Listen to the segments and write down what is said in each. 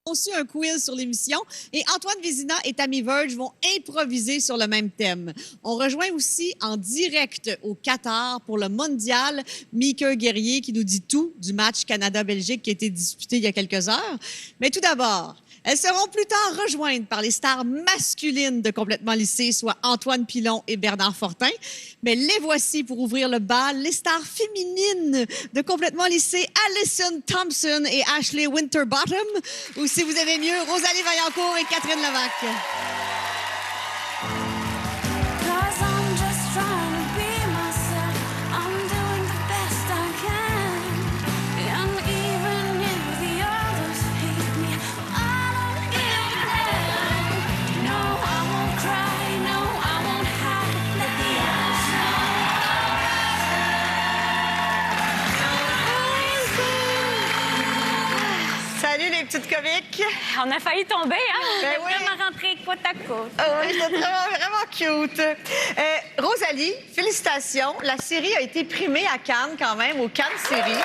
conçu un quiz sur l'émission et Antoine Vézina et Tammy Verge vont improviser sur le même thème. On rejoint aussi en direct au Qatar pour le mondial Mika Guerrier qui nous dit tout du match Canada-Belgique qui a été disputé il y a quelques heures. Mais tout d'abord, elles seront plus tard rejointes par les stars masculines de Complètement Lissé, soit Antoine Pilon et Bernard Fortin. Mais les voici pour ouvrir le bal, les stars féminines de Complètement Lissé, Alison Thompson et Ashley Winterbottom. Ou si vous avez mieux, Rosalie Vaillancourt et Catherine Levac. Salut les petites comiques! On a failli tomber, hein? Ben On a vraiment rentré côte à côte. Oh, oui, c'était vraiment cute. Rosalie, félicitations. La série a été primée à Cannes quand même, au Cannes Série.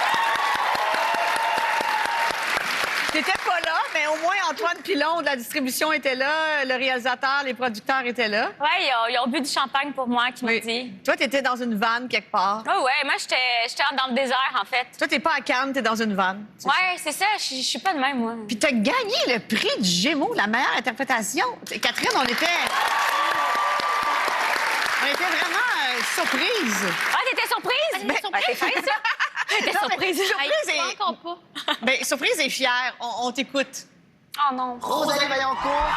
T'étais pas là, mais au moins Antoine Pilon de la distribution était là, le réalisateur, les producteurs étaient là. Oui, ils ont bu du champagne pour moi, qui m'a dit. Toi, t'étais dans une vanne quelque part. Oh, ouais, moi, j'étais dans le désert, en fait. Toi, t'es pas à Cannes, t'es dans une vanne. Ouais, c'est ça, je suis pas de même, moi. Puis t'as gagné le prix du Gémeaux, la meilleure interprétation. Catherine, on était vraiment surprises. Ah, t'étais surprise? Ben, C'est fin, ça? T'étais Non, mais surprise? surprise et... Encore pas. Ben, surprise et fière. On t'écoute. Oh non. Rosalie Vaillancourt.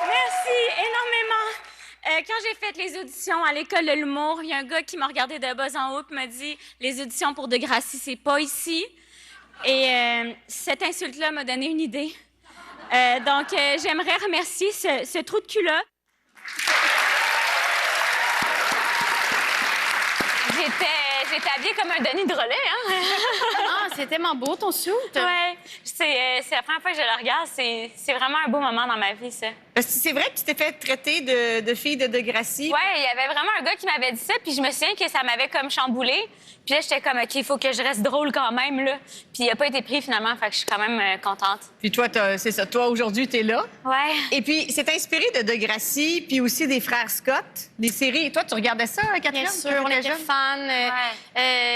Merci énormément. Quand j'ai fait les auditions à l'école de l'humour, il y a un gars qui m'a regardé de bas en haut et m'a dit « Les auditions pour Degrassi, c'est pas ici. » Et cette insulte-là m'a donné une idée. Donc, j'aimerais remercier ce trou de cul-là. J'étais habillée comme un Denis de relais, hein? Ah, c'est tellement beau, ton suit. Ouais. C'est la première fois que je le regarde. C'est vraiment un beau moment dans ma vie, ça. C'est vrai que tu t'es fait traiter de fille de Degrassi. Ouais, il y avait vraiment un gars qui m'avait dit ça, puis je me souviens que ça m'avait comme chamboulée. Puis là, j'étais comme, OK, il faut que je reste drôle quand même, là. Puis il a pas été pris, finalement, fait que je suis quand même contente. Puis toi, c'est ça. Toi, aujourd'hui, t'es là. Ouais. Et puis, c'est inspiré de Degrassi, puis aussi des frères Scott, des séries. Toi, tu regardais ça, Catherine? Bien sûr, quand on t'étais était jeune? fans.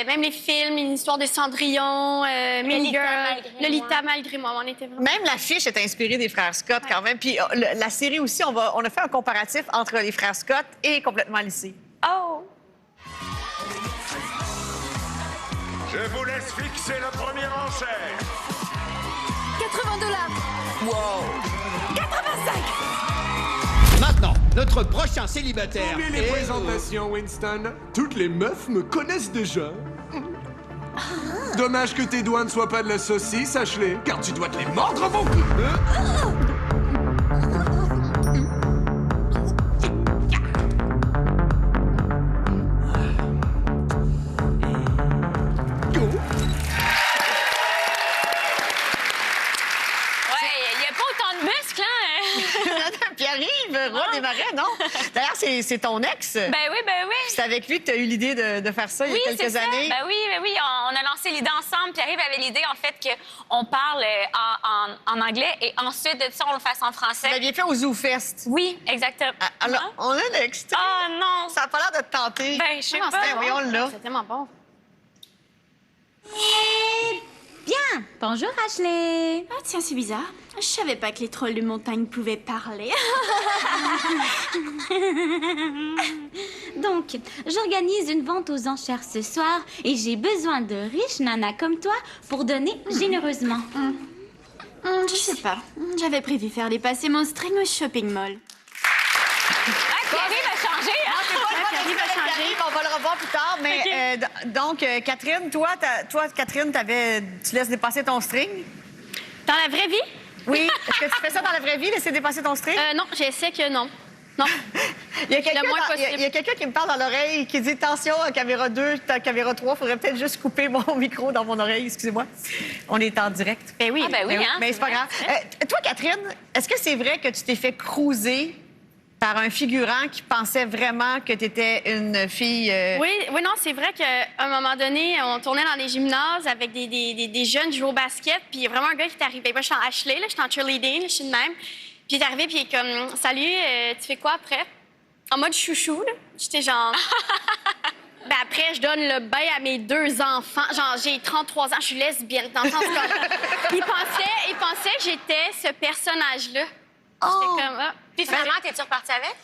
Même les films, une histoire de Cendrillon, Mean Lolita Girl, malgré moi. Lolita malgré moi. On était vraiment... Même l'affiche est inspirée des frères Scott, quand même. Puis la série aussi, on a fait un comparatif entre les frères Scott et Complètement Lissé. Oh! Je vous laisse fixer la première enchère. 80 $. Wow! 85. Maintenant, notre prochain célibataire. Oublie les présentations, Winston. Toutes les meufs me connaissent déjà. Dommage que tes doigts ne soient pas de la saucisse, Ashley, car tu dois te les mordre avant peu. Pierre-Yves, roi des marais, non? D'ailleurs, c'est ton ex. Ben oui. C'est avec lui que tu as eu l'idée de faire ça il y a quelques années. Ben oui. On a lancé l'idée ensemble. Pierre-Yves avait l'idée, en fait, qu'on parle en anglais et ensuite de ça, on le fasse en français. Vous l'aviez fait au Zoo Fest. Oui, exactement. Alors, on a un extrait. Oh non! Ça n'a pas l'air de te tenter. Ben, je sais pas. Ben, voyons là. C'est tellement bon. Bien. Bonjour, Ashley. Ah, tiens, c'est bizarre. Je savais pas que les trolls de montagne pouvaient parler. Donc, j'organise une vente aux enchères ce soir et j'ai besoin de riches nanas comme toi pour donner généreusement. Je sais pas. J'avais prévu faire dépasser mon string au shopping mall. Ah, Pierre-Yves a changé, hein? Pierre-Yves a changé. Pierre-Yves, on va le revoir plus tard. Mais donc, Catherine, toi, Catherine, tu laisses dépasser ton string? Dans la vraie vie? Oui. Est-ce que tu fais ça dans la vraie vie, laisser dépasser ton string? Non, j'essaie que non. Non. Il y a quelqu'un Le moins possible. il y a quelqu'un qui me parle dans l'oreille qui dit « Attention, caméra 2, caméra 3, faudrait peut-être juste couper mon micro dans mon oreille, excusez-moi. » On est en direct. Ben oui. Ah, ben oui, hein, Mais c'est pas grave. Toi, Catherine, est-ce que c'est vrai que tu t'es fait cruiser par un figurant qui pensait vraiment que tu étais une fille... Oui, non, c'est vrai qu'à un moment donné, on tournait dans les gymnases avec des jeunes qui jouaient au basket, puis il y a vraiment un gars qui est arrivé. Moi, je suis en Ashley, là, je suis en cheerleading, je suis de même. Puis il est arrivé, puis il est comme, salut, tu fais quoi après? En mode chouchou, là. J'étais genre... Ben après, je donne le bain à mes 2 enfants. Genre, j'ai 33 ans, je suis lesbienne. Dans le sens comme... il pensait que j'étais ce personnage-là. J'étais comme... Ah. Puis finalement, t'es-tu repartie avec?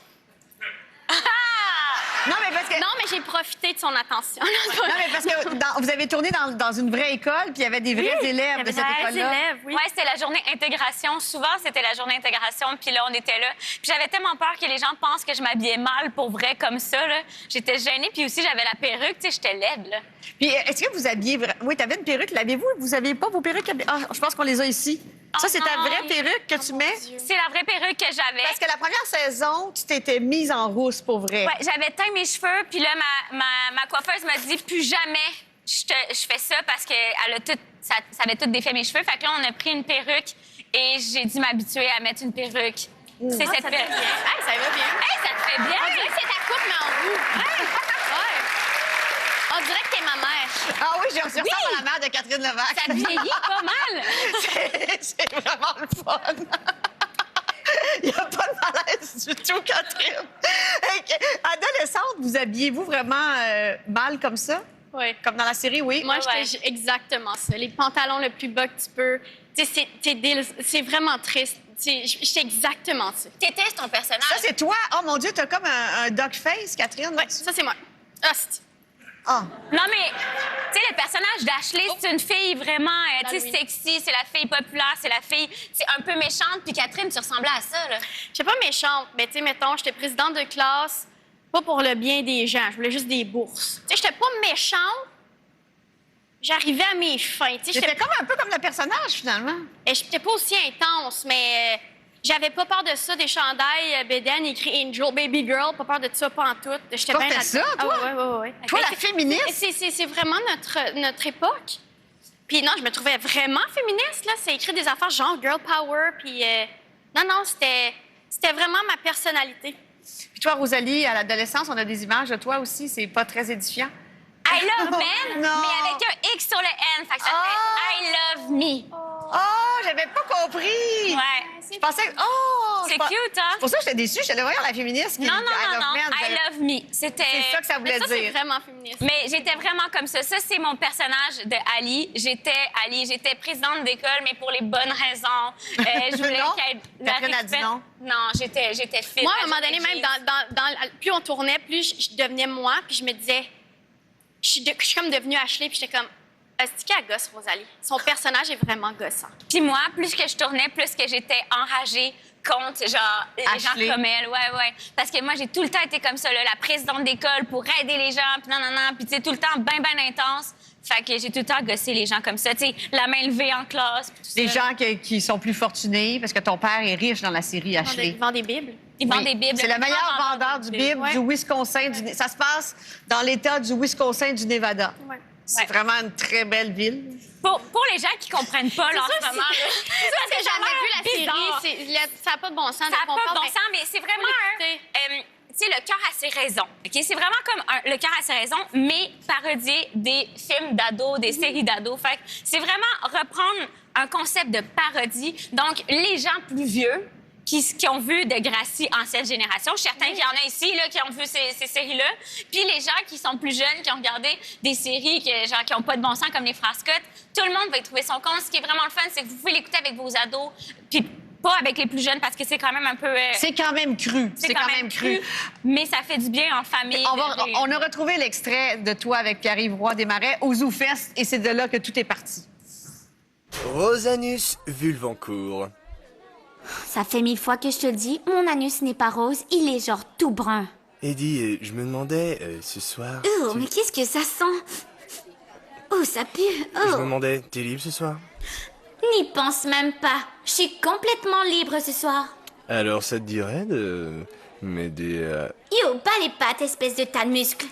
Non, mais parce que... Non, mais j'ai profité de son attention. Non, mais parce que vous avez tourné dans une vraie école, puis il y avait des vrais élèves de cette école-là. Oui, c'était la journée intégration. Souvent, c'était la journée intégration, puis là, on était là. Puis j'avais tellement peur que les gens pensent que je m'habillais mal pour vrai comme ça, là. J'étais gênée, puis aussi, j'avais la perruque, tu sais, j'étais laide, là. Puis est-ce que vous aviez... Oui, t'avais une perruque, l'avez-vous? Vous aviez pas vos perruques? Ah, je pense qu'on les a ici. Ça, c'est ta non. vraie perruque que tu mets? C'est la vraie perruque que j'avais. Parce que la première saison, tu t'étais mise en rousse, pour vrai. Ouais, j'avais teint mes cheveux, puis là, ma coiffeuse m'a dit plus jamais je fais ça parce que ça avait tout défait mes cheveux. Fait que là, on a pris une perruque et j'ai dû m'habituer à mettre une perruque. C'est cette perruque. Hey, ça va bien. Hey, ça te fait bien! On dirait que c'est ta coupe, mais en roux. Ouais. On dirait que t'es ma mère. Ah oui, je ressemble à la mère de Catherine Levac. Ça vieillit pas mal! C'est vraiment le fun. Il n'y a pas de malaise du tout, Catherine. Adolescente, vous habillez-vous vraiment mal comme ça? Oui. Comme dans la série, oui? Moi, j'étais exactement ça. Les pantalons le plus bas que tu peux. Tu sais, c'est vraiment triste. J'étais exactement ça. T'étais ton personnage. Ça, c'est toi? Oh mon Dieu, t'as comme un dog face, Catherine. Oui, ça, c'est moi. Ah, c'est... Ah. Non, mais, tu sais, le personnage d'Ashley, c'est une fille vraiment, tu sais, sexy, c'est la fille populaire, c'est la fille, c'est un peu méchante. Puis Catherine, tu ressemblais à ça, là. Je suis pas méchante, mais tu sais, mettons, j'étais présidente de classe, pas pour le bien des gens, je voulais juste des bourses. Tu sais, j'étais pas méchante, j'arrivais à mes fins. Tu sais, J'étais comme un peu comme le personnage, finalement. Et j'étais pas aussi intense, mais j'avais pas peur de ça, des chandails bédaine écrit Angel, Baby Girl, pas peur de ça, pas en tout. J'étais bien Portais ça, toi? Ah, ouais. Toi, la féministe? C'est vraiment notre époque. Puis non, je me trouvais vraiment féministe, là. C'est écrit des affaires genre girl power, puis... Non, c'était vraiment ma personnalité. Puis toi, Rosalie, à l'adolescence, on a des images de toi aussi, c'est pas très édifiant. I love men, non. mais avec un X sur le N. Fait que ça fait I love me. Oh, j'avais pas compris! Ouais. Je pensais que... Oh! C'est cute, hein? C'est pour ça que j'étais déçue. J'étais là, voyons, la féministe qui Non, dit I love men. I love me. C'était... C'est ça que ça voulait Ça, c'est dire. vraiment féministe. Mais j'étais vraiment comme ça. Ça, c'est mon personnage de Ali. J'étais Ali. J'étais présidente d'école, mais pour les bonnes raisons. Je voulais Non? qu'il y ait la Catherine a dit respect. non. Non, j'étais fine. Moi, à un moment donné, même, plus on tournait, plus je devenais moi, puis je me disais... Je suis comme devenue Ashley, puis j'étais comme... C'est qui elle gosse, Rosalie? Son personnage est vraiment gossant. Puis moi, plus que je tournais, plus que j'étais enragée contre, genre, les Ashley. gens comme elle. Ouais. Parce que moi, j'ai tout le temps été comme ça, là, la présidente d'école pour aider les gens, puis non. Puis tu sais, tout le temps ben intense. Fait que j'ai tout le temps gossé les gens comme ça, tu sais, la main levée en classe, puis tout Des ça. gens qui sont plus fortunés, parce que ton père est riche dans la série Ashley. Ils vendent des bibles. Ils vendent Oui. des bibles. C'est le meilleur vendeur du Bible Ouais. du Wisconsin. Ça se passe dans l'État du Wisconsin du Nevada. Ouais. C'est vraiment une très belle ville. Pour les gens qui comprennent pas, là, en ce moment, là, C'est ça que j'avais vu la bizarre. série. Ça n'a pas de bon sens. Ça n'a pas de bon sens, mais c'est vraiment l'écouter. tu sais, le cœur a ses raisons. OK? C'est vraiment comme le cœur a ses raisons, mais parodier des films d'ados, des séries d'ados. Fait que c'est vraiment reprendre un concept de parodie. Donc, les gens plus vieux qui ont vu Degrassi ancienne génération. Je suis certain qu'il y en a ici là, qui ont vu ces séries-là. Puis les gens qui sont plus jeunes, qui ont regardé des séries qui n'ont pas de bon sens, comme les Frères Scott, tout le monde va y trouver son compte. Ce qui est vraiment le fun, c'est que vous pouvez l'écouter avec vos ados, puis pas avec les plus jeunes, parce que c'est quand même un peu... C'est quand même cru. c'est quand même cru. Mais ça fait du bien en famille. On a retrouvé l'extrait de toi avec Pierre-Yves Roy Desmarais au ZooFest, et c'est de là que tout est parti. Rosanus vulvancourt. Ça fait 1000 fois que je te le dis, mon anus n'est pas rose, il est genre tout brun. Eddie, je me demandais, ce soir... Oh, mais qu'est-ce que ça sent? Oh, ça pue. Je me Oh, demandais, t'es libre ce soir? n'y pense même pas. Je suis complètement libre ce soir. Alors ça te dirait de m'aider à... Yo, bats les pattes, espèce de tas de muscles.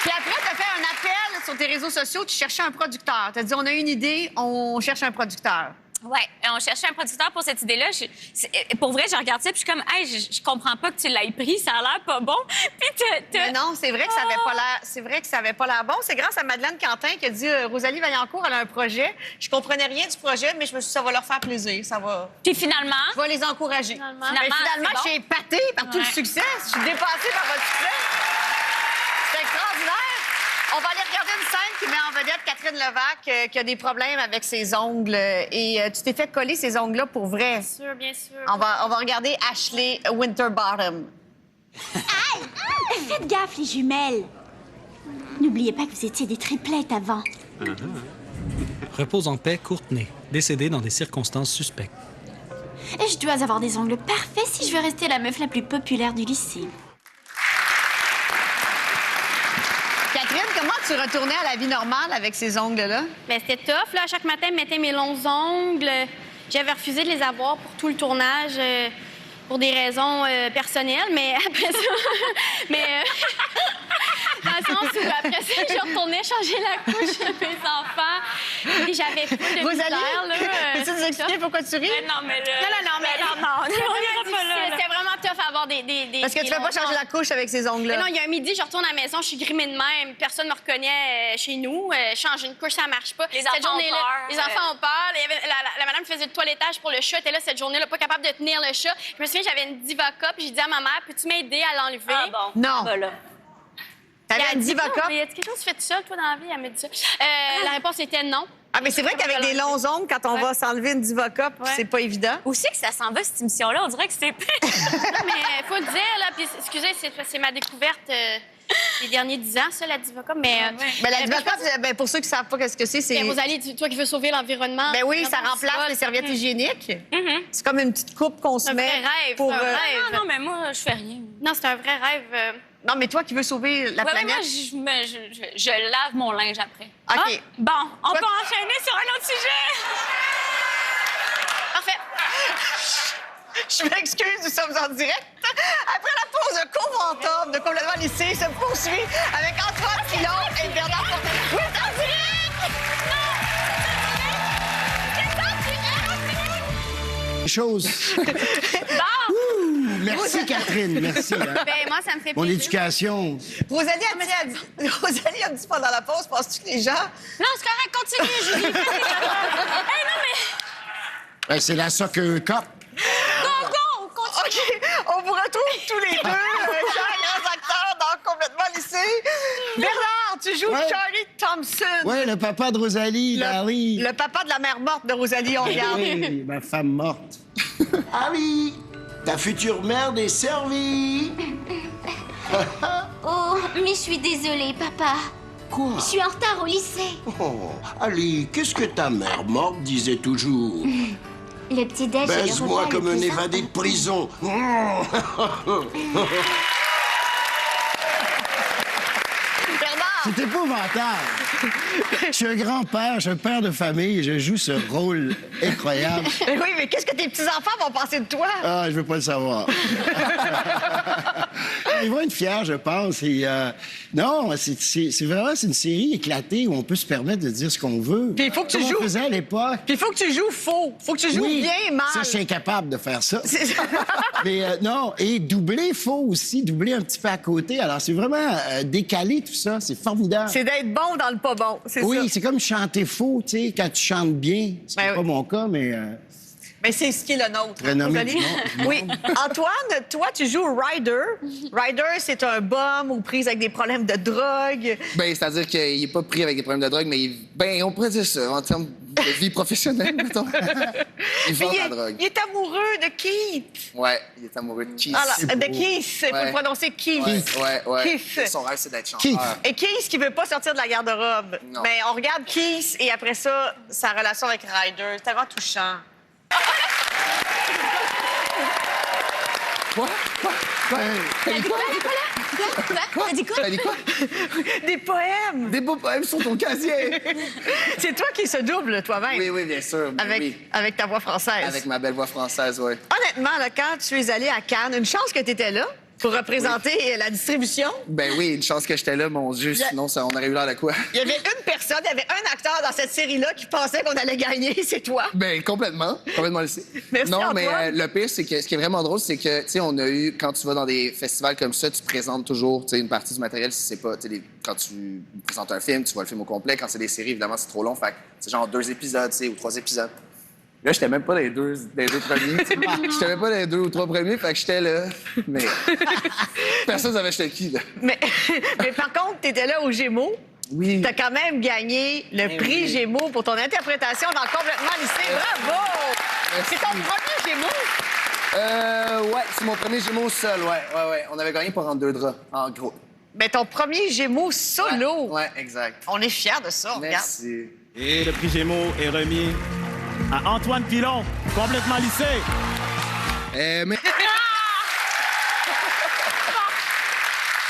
Puis après, tu as fait un appel sur tes réseaux sociaux, tu cherchais un producteur. Tu as dit, on a une idée, on cherche un producteur. Ouais, on cherchait un producteur pour cette idée-là. Pour vrai, je regarde ça puis je suis comme, hey, je comprends pas que tu l'aies pris, ça a l'air pas bon. Puis Mais non, c'est vrai que ça avait pas l'air. C'est vrai que ça avait pas l'air bon. C'est grâce à Madeleine Quentin qui a dit Rosalie Vaillancourt, elle a un projet. Je comprenais rien du projet, mais je me suis dit ça va leur faire plaisir, ça va. Puis finalement, Je vais les encourager. Finalement, Mais c'est bon. je suis épatée par tout le succès. Je suis dépassée par votre succès. C'est extraordinaire. On va aller regarder une scène qui met en vedette Catherine Levac, qui a des problèmes avec ses ongles. Et tu t'es fait coller ces ongles-là pour vrai. Bien sûr, bien sûr. On va regarder Ashley Winterbottom. Faites gaffe, les jumelles. N'oubliez pas que vous étiez des triplettes avant. Repose en paix, Courtney, décédée dans des circonstances suspectes. Et je dois avoir des ongles parfaits si je veux rester la meuf la plus populaire du lycée. Catherine, comment tu retournais à la vie normale avec ces ongles-là? Mais c'était tough, là. Chaque matin, je mettais mes longs ongles. J'avais refusé de les avoir pour tout le tournage, pour des raisons personnelles, mais après ça... dans le sens où, après ça, je retournais changer la couche de mes enfants. Et j'avais plus de misère, là. Peux-tu nous expliquer pourquoi tu ris? non, mais là... Non. C'était vraiment tough à avoir des Parce que tu ne fais pas changer la couche avec ces ongles-là. Mais non, il y a un midi, je retourne à la maison, je suis grimée de même. Personne ne me reconnaît chez nous. Changer une couche, ça marche pas. Les Cette enfants ont journée-là, peur. les enfants ont peur. Il y avait la madame qui faisait le toilettage pour le chat était là cette journée-là, pas capable de tenir le chat. Je me souviens, j'avais une Diva Cup. J'ai dit à ma mère, peux-tu m'aider à l'enlever? Ah bon? Non. Voilà. T'avais une Diva Cup? Y a quelque chose que tu fais tout seul, toi, dans la vie? Elle me dit ça. La réponse était non. Ah, mais c'est vrai qu'avec des longs ongles, quand on va s'enlever une Diva Cup, c'est pas évident. Où c'est que ça s'en va, cette émission-là? On dirait que c'est... Non, mais faut le dire, là. Puis, excusez, c'est ma découverte des derniers 10 ans, ça, la Diva Cup. Mais la Diva Cup, pour ceux qui savent pas ce que c'est... Rosalie, toi qui veux sauver l'environnement... Ben oui, ça remplace les serviettes hygiéniques. C'est comme une petite coupe qu'on se met un vrai rêve, pour... un rêve. Non, mais moi, je fais rien. Non, c'est un vrai rêve. Non, mais toi qui veux sauver la planète... Moi, je lave mon linge après. OK. Ah, bon, on peut enchaîner sur un autre sujet. Parfait. Je m'excuse, nous sommes en direct. Après la pause, le conventum de Complètement lycée se poursuit avec Antoine Filon et Bernard Fortin. Oui, c'est en direct! Chose. Merci, Catherine. Merci. Hein. Ben, moi, ça me fait Mon plaisir. éducation. Rosalie a dit pendant la pause, penses-tu que les gens... Non, c'est correct, continue, Julie. Hey, non, mais... Ben, c'est la Soccer Cup. Go, continue. OK, on vous retrouve tous les deux, grands acteurs dans Complètement lycée. Bernard, tu joues Ouais. Charlie Thompson. Oui, le papa de Rosalie, Larry. Le papa de la mère morte de Rosalie, on regarde. Oui, ma femme morte. Ah oui, ta future mère est servie. Oh, mais je suis désolée, papa. Quoi? Je suis en retard au lycée. Oh, allez, qu'est-ce que ta mère morte disait toujours? Le petit-déj est le Baise-moi repas le comme un plus évadé de prison. Bernard, C'est épouvantable. Je suis un grand-père, je suis un père de famille, je joue ce rôle incroyable. oui, mais qu'est-ce que tes petits-enfants vont penser de toi? Ah, je veux pas le savoir. Ils vont être fiers, je pense. Et, non, c'est vraiment une série éclatée où on peut se permettre de dire ce qu'on veut. Puis il faut que tu Comme joues. on faisait à l'époque. Puis il faut que tu joues faux. Faut que tu joues Oui, bien et mal. ça, je suis incapable de faire ça. C'est ça. Mais non, et doubler faux aussi, doubler un petit peu à côté. Alors, c'est vraiment décalé tout ça. C'est formidable. C'est d'être bon dans le pas bon. C'est Oui, ça. c'est comme chanter faux, tu sais, quand tu chantes bien. C'est Ben pas oui. mon cas, mais... Mais c'est ce qui est le nôtre. Renommé Rosalie? du Oui. Antoine, toi, tu joues Ryder. Ryder, c'est un bum aux prises avec des problèmes de drogue. Ben, c'est-à-dire qu'il n'est pas pris avec des problèmes de drogue, mais ben, on pourrait dire ça, en termes de vie professionnelle, mettons. Il Puis vend la drogue. il est amoureux de Keith. Ouais, il est amoureux de Keith. Alors, de Keith. Il faut Ouais. le prononcer Keith. Ouais. Keith. Son rêve, c'est d'être Keith. chanteur. Et Keith qui veut pas sortir de la garde-robe. Non. Mais on regarde Keith et après ça, sa relation avec Ryder. C'est tellement touchant. Quoi? T'as dit quoi? T'as dit quoi? T'as dit quoi? Des poèmes. Des beaux poèmes sur ton casier. C'est toi qui se double toi-même. Oui, bien sûr. Ben Avec, oui. avec ta voix française. Avec ma belle voix française, oui. Honnêtement, là, quand tu es allé à Cannes, une chance que tu étais là, Pour représenter la distribution? Ben oui, une chance que j'étais là, mon Dieu, sinon on aurait eu l'air de quoi? Il y avait une personne, il y avait un acteur dans cette série-là qui pensait qu'on allait gagner, c'est toi. Ben complètement laissé. Merci, non, Antoine. mais le pire, c'est que ce qui est vraiment drôle, c'est que, tu sais, on a eu, quand tu vas dans des festivals comme ça, tu présentes toujours, tu sais, une partie du matériel, si c'est pas, tu sais, quand tu présentes un film, tu vois le film au complet. Quand c'est des séries, évidemment, c'est trop long, fait que c'est genre 2 épisodes, tu sais, ou 3 épisodes. Là, j'étais même pas dans les deux premiers. J'étais même pas dans les 2 ou 3 premiers, fait que j'étais là. Mais personne savait j'étais qui, là. Mais par contre, t'étais là aux Gémeaux. Oui. T'as quand même gagné le prix Gémeaux pour ton interprétation dans Complètement lycée. Bravo! C'est ton premier Gémeaux? Ouais, c'est mon premier Gémeaux seul, ouais. On avait gagné pour rendre 2 draps, en gros. Mais ton premier Gémeaux solo. Ouais, exact. On est fiers de ça, regarde. Merci. Et le prix Gémeaux est remis à Antoine Pilon, Complètement lycée. Mais...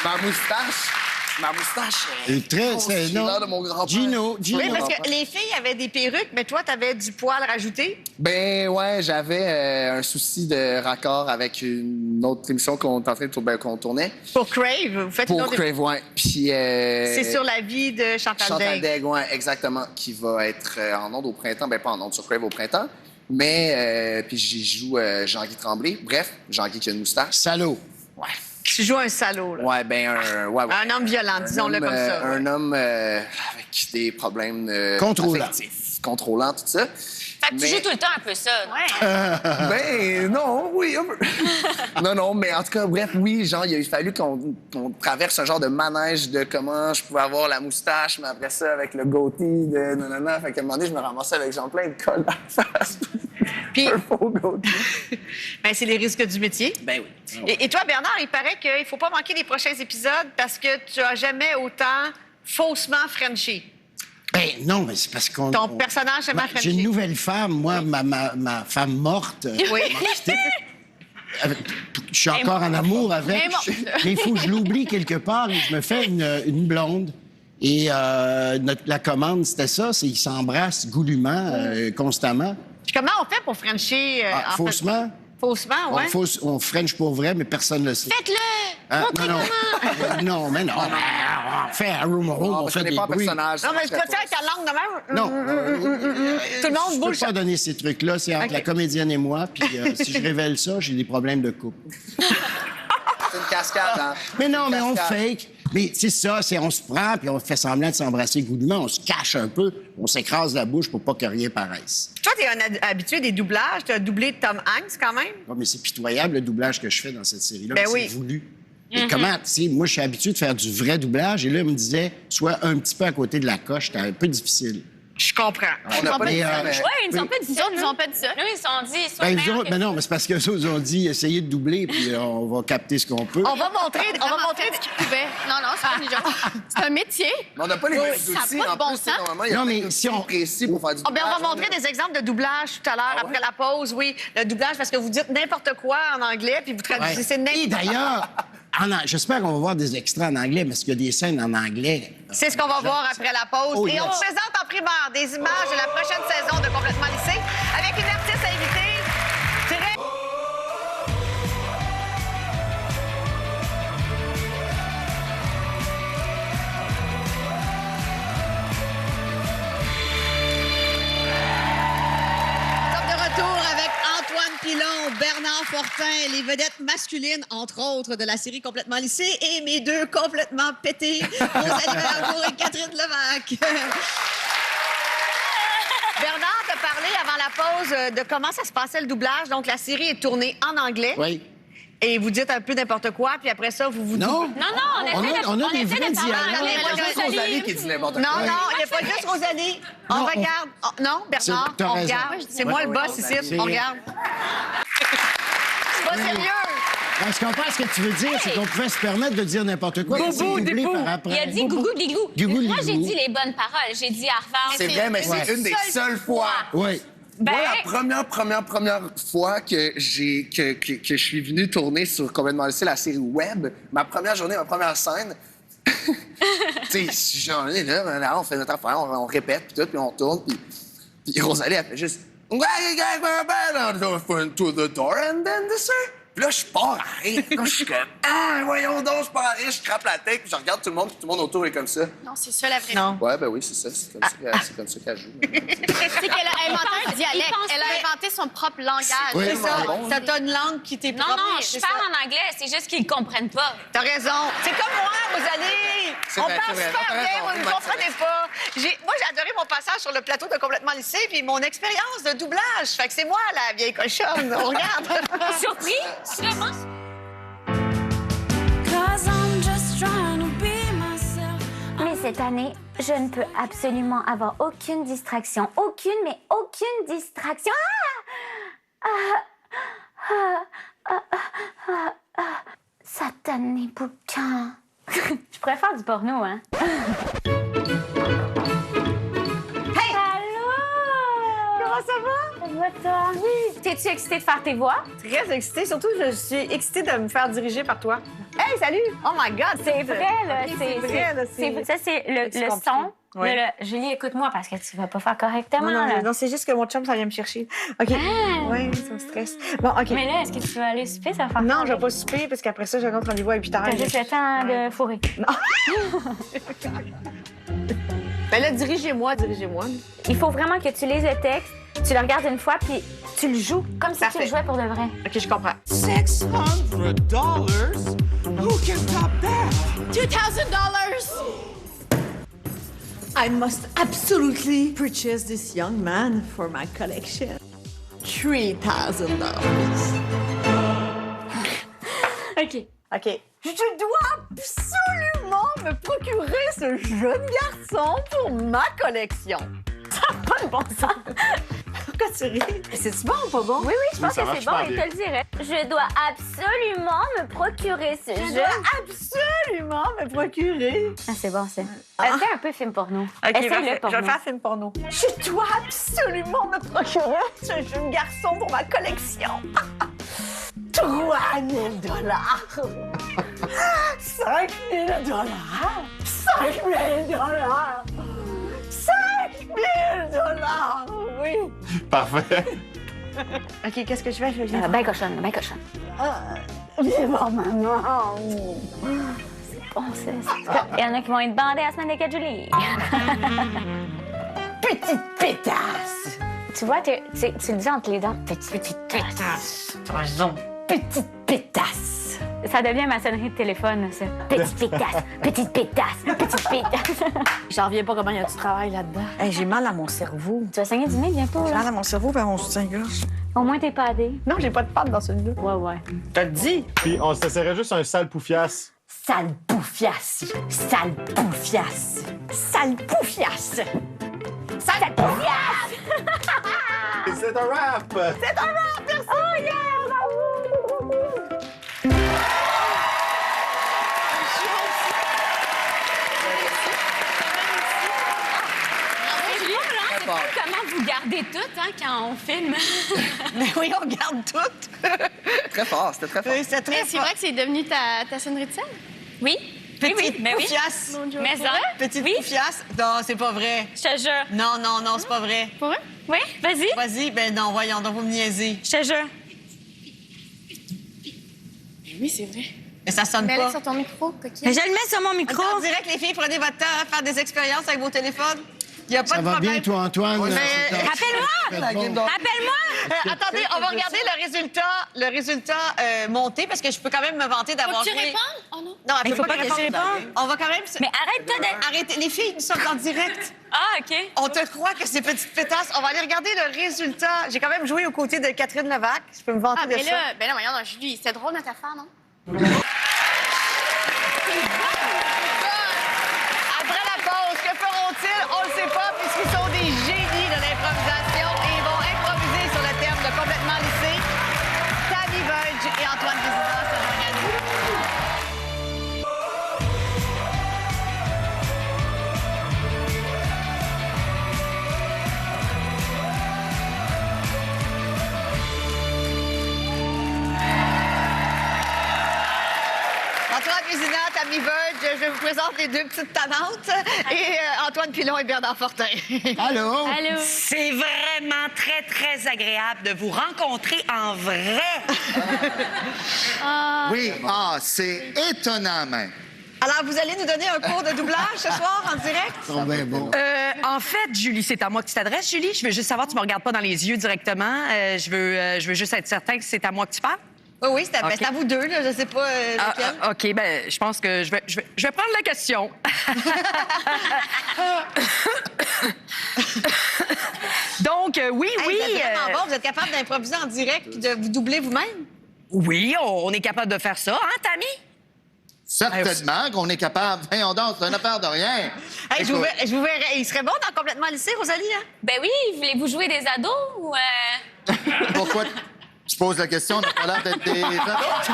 Ma moustache. C'est l'air de mon grand-père. Gino. Oui, parce que les filles avaient des perruques, mais toi, t'avais du poil rajouté. Ben ouais, j'avais un souci de raccord avec une autre émission qu'on est en train de qu'on tournait. Pour Crave, vous faites une Pour autre... Crave, ouais. Puis C'est sur la vie de Chantal Daigle. Daigle, ouais, exactement, qui va être en ondes au printemps. Ben pas en ondes, sur Crave au printemps. Mais, puis j'y joue Jean-Guy Tremblay. Bref, Jean-Guy qui a une moustache. Salaud. Ouais. Tu joues un salaud, là. Ouais, ben Un homme violent, disons-le comme ça. Un homme avec des problèmes affectifs, contrôlant, tout ça. Fait que tu joues tout le temps un peu ça. Ouais. Ben non, oui, un peu. non, mais en tout cas, bref, oui, genre, il a fallu qu'on traverse un genre de manège de comment je pouvais avoir la moustache, mais après ça, avec le goatee de nanana. Fait qu'à un moment donné, je me ramassais avec genre plein de colle à la face. Puis, un faux goatee. Ben, c'est les risques du métier. Ben oui. Et toi, Bernard, il paraît qu'il ne faut pas manquer les prochains épisodes parce que tu n'as jamais autant faussement Frenché. Ben non, mais c'est parce qu'on... Ton personnage c'est ma J'ai une nouvelle femme, moi, ma femme morte. Oui. Je suis encore en amour avec, mais il faut que je l'oublie quelque part et je me fais une blonde. Et la commande, c'était ça, c'est qu'ils s'embrassent goulûment, constamment. Puis comment on fait pour Frencher? Faussement? Faussement, oui. On French pour vrai, mais personne ne le sait. Faites-le! Montrez non, mais on fait à room, on fait des bruits. Non, mais je peux faire avec ta langue de même? Non. Tout le monde bouge. Je peux pas donner ces trucs-là. C'est entre la comédienne et moi. Puis si je révèle ça, j'ai des problèmes de couple. C'est une cascade, hein? Mais non, mais on fake. Mais c'est ça, on se prend, puis on fait semblant de s'embrasser goulûment, on se cache un peu, on s'écrase la bouche pour pas que rien paraisse. Toi, t'es un habitué des doublages, tu as doublé Tom Hanks quand même. Oh, mais c'est pitoyable le doublage que je fais dans cette série-là, Ben c'est oui. voulu. Et comment, tu sais, moi, je suis habitué de faire du vrai doublage, et là, il me disait, sois un petit peu à côté de la coche, c'était un peu difficile. Je comprends. On n'a pas dit ça, mais... Oui, ils nous ont pas dit ça. Ils nous ont pas dit ça. Nous, ils se sont dit... Ben, non, mais c'est parce que ça, ils ont dit, essayez de doubler, puis on va capter ce qu'on peut. On va montrer ce qu'ils pouvaient. Non, c'est pas des gens. C'est un métier. Mais on n'a pas les mêmes ça a outils. pas de En bon plus, sens. normalement, il y a plein d'outils précis pour faire du Oh, ben, doublage. on va montrer des exemples de doublage tout à l'heure, après la pause, oui. Le doublage, parce que vous dites n'importe quoi en anglais, puis vous traduisez n'importe Et quoi. d'ailleurs, j'espère qu'on va voir des extraits en anglais, parce qu'il y a des scènes en anglais. C'est ce qu'on va voir après la pause. Oh, Et yes. on vous présente en primeur des images de la prochaine saison de Complètement lycée avec une artiste invitée. De retour avec Antoine Pilon, Bernard Fortin, les vedettes masculines, entre autres, de la série Complètement lycée, et mes deux complètement pétés, Rosalie Vaillancourt et Catherine Levac. Bernard t'a parlé avant la pause de comment ça se passait le doublage. Donc, la série est tournée en anglais. Oui. Et vous dites un peu n'importe quoi, puis après ça, vous Non. Non, On a des vrais dialogues. Il y a juste Rosalie qui dit n'importe quoi. Non, il n'y a pas juste Rosalie. On regarde. Non, Bernard, t'as on raison. regarde. C'est moi le boss ici. On regarde. C'est pas sérieux. Je comprends ce que tu veux dire, c'est qu'on pouvait se permettre de dire n'importe quoi. Boubou, c'est doublé débou. par après. Il a dit gougou, digou. Gougou, Moi, j'ai digou. dit les bonnes paroles. J'ai dit Harvard. C'est vrai, mais c'est une des seules fois. Oui. Ben, Moi, la première fois que je suis venu tourner sur Complètement lycée, la série web, ma première journée, ma première scène, tu sais, genre, là, on fait notre affaire, on répète, puis tout, puis on tourne, puis Rosalie, elle fait juste... To the door and then the sir. Puis là, je pars à rire. Là, je suis comme, ah, voyons donc, je pars à rire, je crappe la tête, puis je regarde tout le monde, puis tout le monde autour est comme ça. Non, c'est ça la vraie. Non. Ouais, ben oui, c'est ça. C'est comme ça qu'elle joue. C'est qu'elle a inventé un dialecte. Elle a inventé son propre langage. Oui, C'est ça. bon. Ça t'a une langue qui t'est Non, propre. non, c'est je ça. parle en anglais, c'est juste qu'ils comprennent pas. T'as raison. C'est comme moi, vous allez. C'est On vrai, parle c'est vrai. super T'as bien, raison, vous ne ouais, comprenez c'est pas. Moi, j'ai adoré mon passage sur le plateau de Complètement lycée, puis mon expérience de doublage. Fait que c'est moi, la vieille cochonne. On regarde. Surpris? Vraiment? Mais cette année, je ne peux absolument avoir aucune distraction. Aucune, mais aucune distraction. Satané bouquin. Je pourrais faire du porno, hein? Hey! Allô? Comment ça va? Ça va, toi? Oui. T'es-tu excitée de faire tes voix? Très excitée. Surtout, je suis excitée de me faire diriger par toi. Hey, salut! Oh my God! C'est vrai, là. Ok, c'est vrai, là. Ça, c'est le compliqué. son. Ouais. Julie, écoute-moi parce que tu vas pas faire correctement, Non, là. non, c'est juste que mon chum, ça vient me chercher. OK. Oui, ça me stresse. Bon, OK. Mais là, est-ce que tu vas aller souper, ça va faire Non, quoi? je vais pas souper parce qu'après ça, j'ai un autre rendez-vous à 8 h. T'as juste le temps de fourrer. Ben là, dirigez-moi. Il faut vraiment que tu lises le texte, tu le regardes une fois, puis tu le joues comme si tu le jouais pour de vrai. OK, je comprends. $600? Who can top that? $2,000! I must absolutely purchase this young man for my collection. $3,000. OK. OK. Je dois absolument me procurer ce jeune garçon pour ma collection. Ça n'a pas de bon sens. Pourquoi tu ris? C'est-tu bon ou pas bon? Oui, je pense ça que marche c'est bon, pas il bien. te le dirait. Je dois absolument me procurer ce Je jeu. dois absolument me procurer. Ah, c'est bon, ça. Fais un peu film porno. OK, Essaye-le parfait. Je porno. vais faire film porno. Je dois absolument me procurer ce jeune garçon pour ma collection. $3,000. $5,000. $5,000. $5,000. Oui. Parfait. OK, qu'est-ce que je fais? Ben cochonne, ben cochonne. Viens voir maman. Bon, il y en a qui vont être bandés à la semaine des 4 juillet. Petite pétasse. Tu vois, tu le dis entre les dents. Petite pétasse. T'as raison. Petite pétasse. Ça devient ma sonnerie de téléphone, ça. Petite pétasse, petite pétasse, petite pétasse. J'en reviens pas comment il y a du travail là-dedans. Hey, j'ai mal à mon cerveau. Tu vas saigner du nez bientôt, J'ai là? mal à mon cerveau vers mon soutien-gorge. Au moins, t'es padé. Non, j'ai pas de pâte dans celui-là. Ouais. T'as dit? Puis on se serait juste un sale poufiasse. Sale bouffiasse. Sale bouffiasse. Sale bouffiasse. Sale bouffiasse! C'est un rap! C'est un rap, merci! Oh yeah! Comment vous gardez tout, hein, quand on filme? Mais oui, on garde tout. Très fort, c'était très fort. C'était très C'est fort. vrai que c'est devenu ta sonnerie de scène? Oui. Petite mais oui. bouffiasse. Mais ça? Petite Oui. bouffiasse. Non, c'est pas vrai. Je te jure. Non, c'est pas vrai. Pour vrai? Oui, vas-y. Vas-y, ben non, voyons, donc vous me niaisez. Je te jure. Oui, c'est vrai. Mais ça sonne Mets-le pas. sur ton micro, coquille. Mais je le mets sur mon micro. On dirait que les filles, prenez votre temps à faire des expériences avec vos téléphones. Il n'y a pas Ça de va problème. bien, toi, Antoine? Mais, Rappelle-moi! Rappelle-moi! Qu'est-ce que Attendez, tu fais, on va comme regarder le résultat monté parce que je peux quand même me vanter d'avoir Faut que tu joué. répondes? Oh non. Non, Mais elle peut faut pas pas que répondre. tu répondes. On va quand même... Mais arrête-toi d'être... Arrêtez, les filles, nous sommes en direct. Ah, OK. On te croit que c'est petite pétasse. On va aller regarder le résultat. J'ai quand même joué aux côtés de Catherine Levac. Je peux me vanter Ah, de mais ça. là, ben non, voyons, non, Julie, c'était drôle notre affaire, non? Après la pause, que feront-ils? On le sait pas, puisqu'ils sont des génies de l'improvisation et ils vont improviser sur le thème de Complètement lycée. Tammy Verge et Antoine Vézina se joignent à nous. Antoine Vézina, Tammy Verge, je vous présente les deux petites tannantes et Antoine Pilon et Bernard Fortin. Allô? Allô? C'est vraiment très, très agréable de vous rencontrer en vrai. Oui, c'est étonnant même. Alors, vous allez nous donner un cours de doublage ce soir en direct? Oh, ben bon. En fait, Julie, c'est à moi que tu t'adresses, Julie. Je veux juste savoir, tu me regardes pas dans les yeux directement. Je veux juste être certain que c'est à moi que tu parles. Oui, c'est à vous deux, là, je sais pas lequel. OK, ben je pense que je vais prendre la question. Donc, oui. Vous êtes vraiment bon, vous êtes capable d'improviser en direct puis de vous doubler vous-même? Oui, on est capable de faire ça, hein, Tammy? Certainement qu'on est capable. Voyons donc, c'est une affaire de rien. Hey, je vous verrais. Il serait bon dans Complètement lycée, Rosalie, hein? Ben oui, voulez-vous jouer des ados ou... Pourquoi tu poses la question? On n'a pas l'air d'être des ados.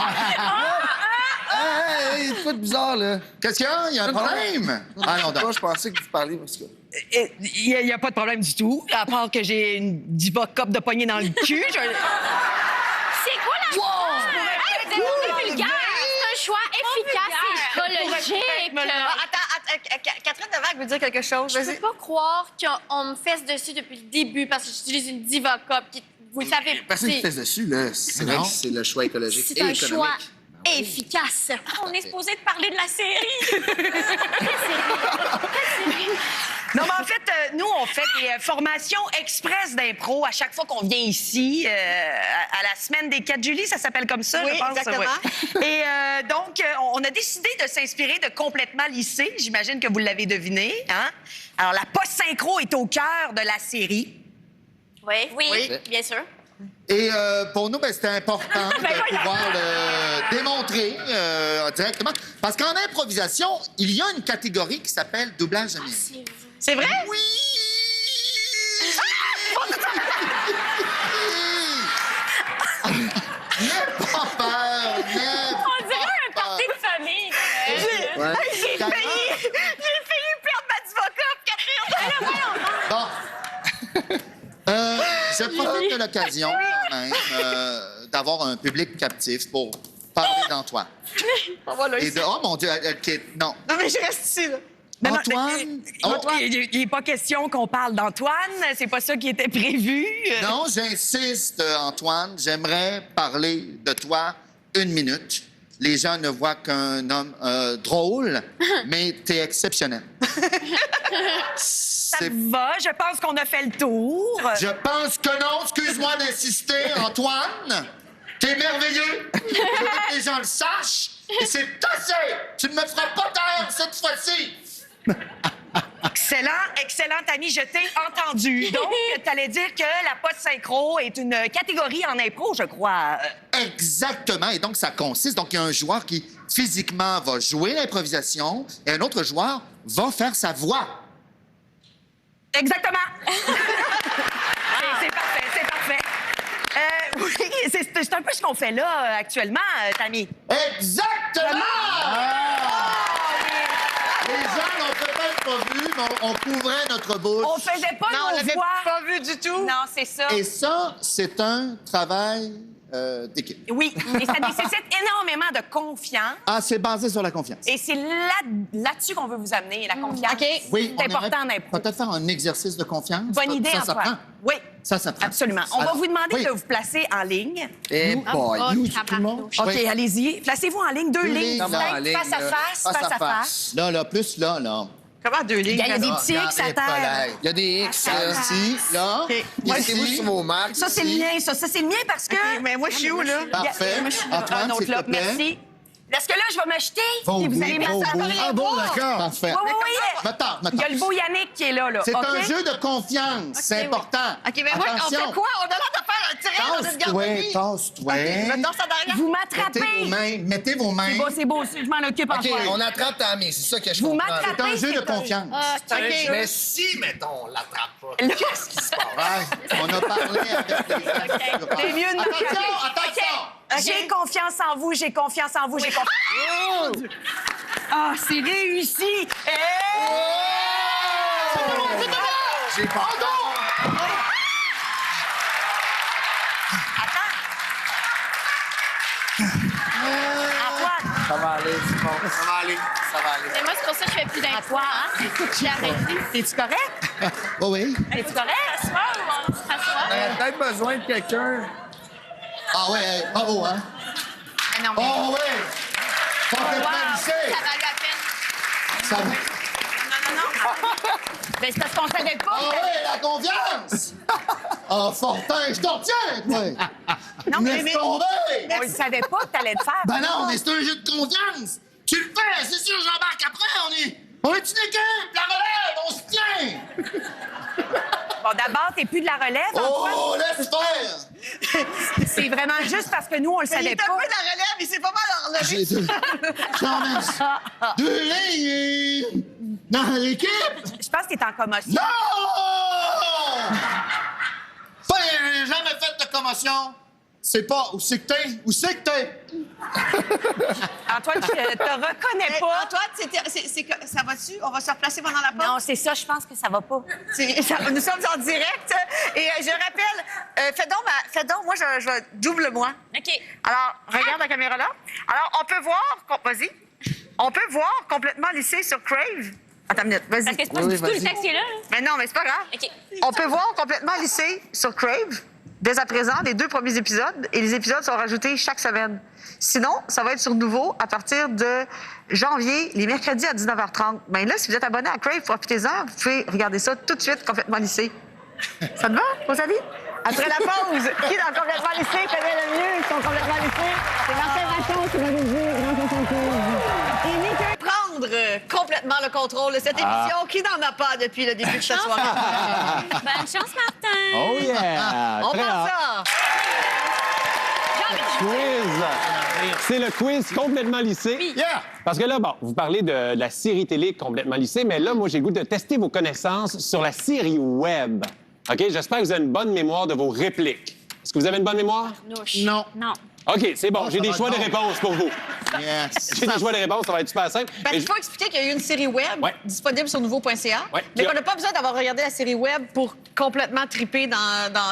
Hey, c'est quoi de bizarre, là? Qu'est-ce qu'il y a? Il y a un problème? Allons donc. Je pensais que vous parliez parce que... Il n'y a pas de problème du tout, à part que j'ai une diva cop de poignée dans le cul. C'est quoi la... Wow! Hey, vous êtes vulgaire! C'est un choix efficace et écologique. Attends, Catherine Devac veut dire quelque chose. Je peux pas croire qu'on me fesse dessus depuis le début parce que j'utilise une diva cop qui... Vous le savez... Personne qui pèse dessus, là. C'est vrai que c'est le choix écologique C'est et un économique. choix efficace. On est supposé de parler de la série. Non, mais en fait, nous, on fait des formations express d'impro à chaque fois qu'on vient ici, à la semaine des 4 juillet, ça s'appelle comme ça, Oui, je pense. exactement. Ouais. Et donc, on a décidé de s'inspirer de Complètement lycée. J'imagine que vous l'avez deviné, hein? Alors, la post-synchro est au cœur de la série. Oui, bien sûr. Et pour nous, c'était important de pouvoir le démontrer directement. Parce qu'en improvisation, il y a une catégorie qui s'appelle doublage américain. C'est vrai? Oui! N'aie pas peur! On dirait un party de famille. J'ai failli perdre ma diva cop, Catherine! Bon. Je profite de l'occasion, quand même, d'avoir un public captif pour parler d'Antoine. Et de... Oh, mon Dieu, elle quitte. Non. Non, mais je reste ici, là. Antoine? Il n'est pas question qu'on parle d'Antoine. C'est pas ça qui était prévu. Non, j'insiste, Antoine. J'aimerais parler de toi 1 minute. Les gens ne voient qu'un homme drôle, mais t'es exceptionnel. Ça va, je pense qu'on a fait le tour. Je pense que non. Excuse-moi d'insister, Antoine. T'es merveilleux. Je veux que les gens le sachent. Et c'est assez. Tu ne me feras pas taire cette fois-ci. Excellent, Annie, je t'ai entendu. Donc, t'allais dire que la post-synchro est une catégorie en impro, je crois. Exactement. Et donc, ça consiste... Donc, il y a un joueur qui, physiquement, va jouer l'improvisation et un autre joueur va faire sa voix. Exactement. C'est parfait. Oui, c'est un peu ce qu'on fait là, actuellement, Tammy. Exactement! Les gens n'ont peut-être pas vu, mais on couvrait notre bouche. On faisait pas Non, on nos l'avait voix. pas vu du tout. Non, c'est ça. Et ça, c'est un travail d'équipe. Oui, et ça nécessite énormément de confiance. Ah, c'est basé sur la confiance. Et c'est là-dessus qu'on veut vous amener, la confiance. OK. Oui, C'est on aimerait important en impro. peut-être faire un exercice de confiance. Bonne idée, ça Antoine. prend. Oui, Ça prend. absolument. On va Alors, vous demander oui. de vous placer en ligne. Eh boy. Nous, tout le monde. OK, Oui. allez-y. Placez-vous en ligne, 2 Deux lignes. lignes, Non, mais en ligne, Face à face. Là, plus là. Comment 2 lignes? Il y a des petits X à terre. Il y a des X, là. Ici, là. Mettez-vous Ici. sur vos marques. Ça, c'est le mien, ça. Ça, c'est le mien parce que... Mais moi, je suis où, là? Parfait. Antoine, Un autre s'il te là, plaît. merci. Est-ce que là, je vais me jeter? Va au et vous bout, allez va au mettre bout. ça Ah bon, d'accord. Parfait. Oui. Attends. Il y a le beau Yannick qui est là. C'est OK? un jeu de confiance. C'est important. OK, mais moi, on Attention. fait quoi? On a l'air de faire un tirage dans une garderie. Tasse-toi. Mettons ça derrière. Vous m'attrapez. Mettez vos mains. C'est beau, je m'en occupe OK, Antoine. on attrape Tammy, c'est ça que je Vous comprends. m'attrapez. C'est un jeu de confiance. OK. Mais si, mettons, on l'attrape pas. Qu'est-ce qui se passe? Ouais, on a parlé avec les gens. C'est mieux de Attention! J'ai confiance en vous, j'ai confiance en vous, j'ai confiance. Ah, c'est réussi! J'ai pas Antoine! Ça va aller. aller, c'est bon. Ça va aller, ça va aller. Mais moi, c'est pour ça que je fais plus d'impôts. J'ai arrêté. Es-tu correct? Oh oui. Es-tu correct? S'asseoir ou on s'assoit? On aurait peut-être besoin de quelqu'un. Ah ouais, bravo, hein? Non, mais... Oh oui! Complètement Wow, lissé! ça valait la peine. Ça va. Non. Ben, c'est parce qu'on savait pas. Ah oui, la confiance! Ah, Fortin, je t'en retiens, toi! Non, Laisse tomber! On ne savait pas que t'allais le faire. Ben non, mais c'est un jeu de confiance! Tu le fais, c'est sûr, j'embarque après, on est une équipe, la relève, on se tient! Bon, d'abord, t'es plus de la relève, Antoine. Oh, laisse faire! C'est vraiment juste parce que nous, on le savait Il est pas. un peu de la relève, il s'est pas mal enlevé. J'ai deux lignes dans l'équipe! Je pense que t'es en commotion. Non! Pas jamais fait de commotion. C'est pas où c'est que t'es? Où c'est que t'es? Antoine, je te reconnais pas. Antoine, ça va-tu? On va se replacer pendant la pause? Non, c'est ça, je pense que ça va pas. Nous sommes en direct. Et je rappelle, fais donc, moi, je double-moi. OK. Alors, regarde la caméra là. Alors, on peut voir, vas-y, on peut voir complètement lissé sur Crave. Attends une minute, vas-y. Parce que c'est pas du tout le texte qui est là. Mais non, mais c'est pas grave. OK. On peut voir complètement lissé sur Crave, dès à présent, les 2 premiers épisodes, et les épisodes sont rajoutés chaque semaine. Sinon, ça va être sur Nouveau à partir de janvier, les mercredis à 19h30. Bien là, si vous êtes abonné à Crave, profitez-en, vous pouvez regarder ça tout de suite, complètement lissé. Ça te va, Rosalie? Après la pause, qui dans complètement lissé connaît le mieux son complètement lissé? C'est Martin Vachon qui va nous dire grand 75. Et Nick prendre complètement le contrôle de cette émission qui n'en a pas depuis le début de cette soirée. Bonne chance, Martin. Oh yeah! On Très passe hâte. ça. Quiz! C'est le quiz complètement lissé. Oui. Yeah! Parce que là, bon, vous parlez de la série télé complètement lissée, mais là, moi, j'ai le goût de tester vos connaissances sur la série web. OK? J'espère que vous avez une bonne mémoire de vos répliques. Est-ce que vous avez une bonne mémoire? Non. Non. OK, c'est bon. Oh, J'ai ça des va choix de donc. réponse pour vous. Yes. J'ai des choix de réponse, ça va être super simple. Parce Mais qu'il faut expliquer qu'il y a eu une série web Ouais. disponible sur nouveau.ca, Ouais. mais qu'on n'a pas besoin d'avoir regardé la série web pour complètement triper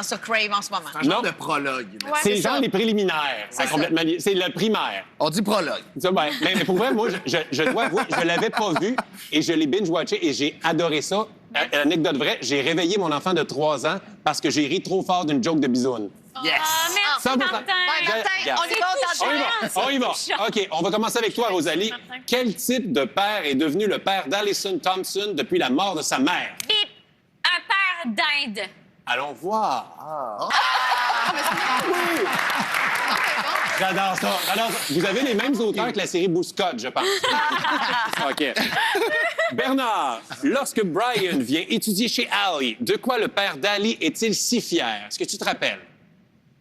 sur Crave en ce moment. Un genre Non. de prologue. là. c'est genre les préliminaires. C'est ça. Complètement c'est le primaire. On dit prologue. Ça, ben, mais pour vrai, moi, je dois avouer, je l'avais pas vu et je l'ai binge-watché et j'ai adoré ça. Anecdote vraie, j'ai réveillé mon enfant de 3 ans parce que j'ai ri trop fort d'une joke de bisoune. Yes! Ah, merci, Ça, Martin. Regarde. on y va touchant. On y va. touchant. OK, on va commencer avec toi, Rosalie. Martin. Quel type de père est devenu le père d'Allison Thompson depuis la mort de sa mère? Bip. Un père d'Inde. Allons voir. J'adore ça. Vous avez les mêmes auteurs que la série Bouscotte, je pense. OK. Bernard, lorsque Brian vient étudier chez Ali, de quoi le père d'Ali est-il si fier? Est-ce que tu te rappelles?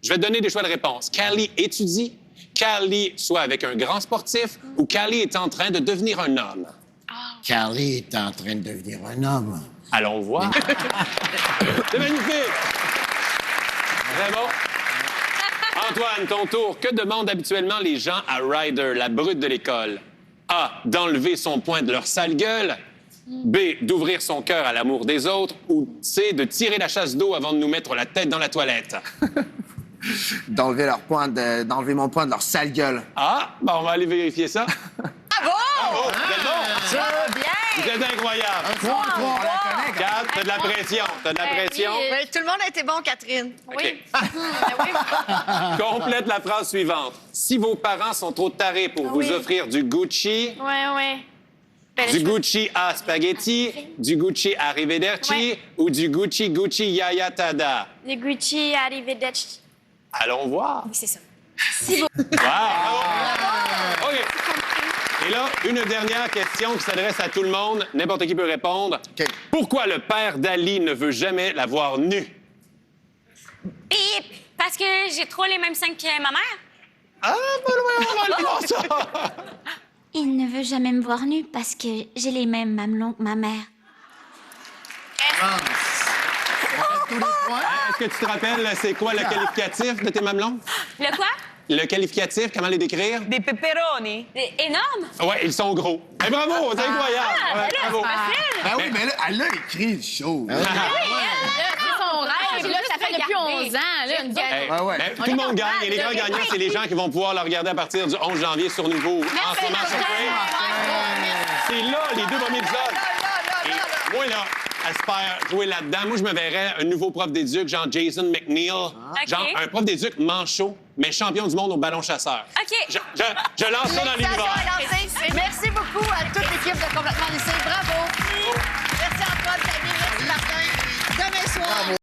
Je vais te donner des choix de réponse. Callie étudie, Callie soit avec un grand sportif ou Callie est en train de devenir un homme? Carly est en train de devenir un homme. Allons voir. C'est magnifique! Très bon. Antoine, ton tour. Que demandent habituellement les gens à Ryder, la brute de l'école? A. D'enlever son poing de leur sale gueule. B. D'ouvrir son cœur à l'amour des autres. Ou C. De tirer la chasse d'eau avant de nous mettre la tête dans la toilette. D'enlever mon poing de leur sale gueule. Ah, bon, on va aller vérifier ça. Bravo! Bravo! Vous êtes bon? Ça va bien! Vous êtes incroyable. Kat, t'as de la pression. T'as de la pression. Ben, tout le monde a été bon, Catherine. Oui. Complète la phrase suivante. Si vos parents sont trop tarés pour vous offrir du Gucci, du Gucci à spaghetti, du Gucci à arrivederci ou du Gucci Yaya Tada. Du Gucci arrivederci. Allons voir. Oui, c'est ça. Wow! Bravo! OK. Et là, une dernière question qui s'adresse à tout le monde. N'importe qui peut répondre. OK. Pourquoi le père d'Ali ne veut jamais la voir nue? Bip. Parce que j'ai trop les mêmes seins que ma mère. Ah, pas loin, on va aller voir ça. Il ne veut jamais me voir nue parce que j'ai les mêmes mamelons que ma mère. Tous les points. Est-ce que tu te rappelles, c'est quoi le qualificatif de tes mamelons? Le quoi? Le qualificatif, comment les décrire? Des pepperoni. Énorme. Ouais, ils sont gros. Mais bravo, c'est incroyable. Ouais, bravo. Ben oui, mais là, elle a écrit une chose. Son on rêve. Là, ça fait depuis 11 ans. Là, nous autres, Ben, tout le monde gagne. Et les grands gagnants, c'est les gens qui vont pouvoir le regarder à partir du 11 janvier sur Nouveau. En ce moment, sur Crave. C'est là, les 2 premiers épisodes. Et moi, là, j'espère jouer là-dedans. Moi, je me verrais un nouveau prof d'éduc, genre Jason McNeil. Genre un prof d'éduc manchot, mais champion du monde au ballon chasseur. OK. Je lance ça dans l'univers. Merci beaucoup à toute l'équipe de Complètement Lycée. Bravo. Merci Antoine, Camille, merci Martin. Demain soir.